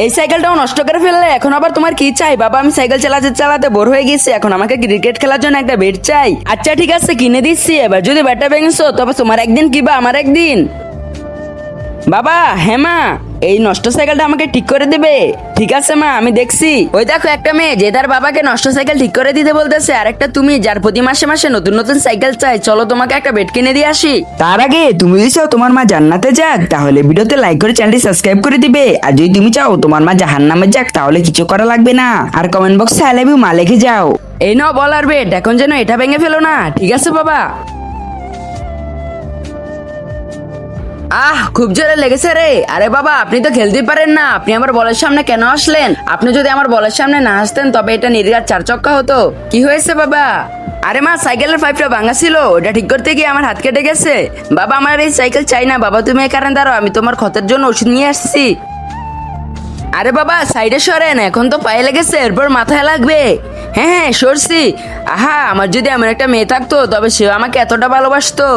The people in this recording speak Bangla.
এই সাইকেলটাও নষ্ট করে ফেললে, এখন আবার তোমার কি চাই? বাবা আমি সাইকেল চালাতে চালাতে বোর হয়ে গেছি, এখন আমাকে ক্রিকেট খেলার জন্য একটা ব্যাট চাই। আচ্ছা ঠিক আছে কিনে দিচ্ছি, এবার যদি ব্যাটটা ভেঙেছো তবে তোমার একদিন কিবা আমার একদিন। বাবা হ্যাঁ মা, এই নষ্ট সাইকেলটা আমাকে ঠিক করে দেবে? ঠিক আছে মা আমি দেখছি। ওই দেখো একটা মেয়ে যে তার বাবাকে নষ্ট সাইকেল ঠিক করে দিতে বলতেছে, আর একটা তুমি যার প্রতি মাসে মাসে নতুন নতুন সাইকেল চাই। চলো তোমাকে একটা বেড কিনে দিয়ে আসি। তার আগে তুমি যদি চাও তোমার মা জান্নাতে যাক তাহলে ভিডিওতে লাইক করে চ্যানেলটি সাবস্ক্রাইব করে দিবে, আর যদি তুমি চাও তোমার মা জাহান্নামে যাক তাহলে কিছু করা লাগবে না, আর কমেন্ট বক্সে আই লাভ ইউ মা লিখে যাও। এই নাও বলার বেড, এখন যেন এটা ভেঙে ফেলো না, ঠিক আছে বাবা? খুব জোরে লেগেছে রে। আরে বাবা আপনি তো খেলতেই পারেন না, আপনি আমার বলের সামনে কেন আসলেন? আপনি যদি আমার বলের সামনে না আসতেন তবে এটা নির্ঘাত 4 চক্কা হতো। কি হয়েছে বাবা? আরে মা সাইকেলের পাইপটা ভাঙা ছিল, ওটা ঠিক করতে গিয়ে আমার হাত কেটে গেছে। বাবা আমার এই সাইকেল চাই না বাবা, তুমি এখানে দাঁড়াও, আমি তোমার ক্ষতের জন্য ওষুধ নিয়ে আসছি। আরে বাবা সাইডে সরেন, এখন তো পায়ে লেগেছে, এরপর মাথায় লাগবে। হ্যাঁ হ্যাঁ সরছি। আমার যদি এমন একটা মেয়ে থাকতো তবে সেও আমাকে এতটা ভালোবাসতো।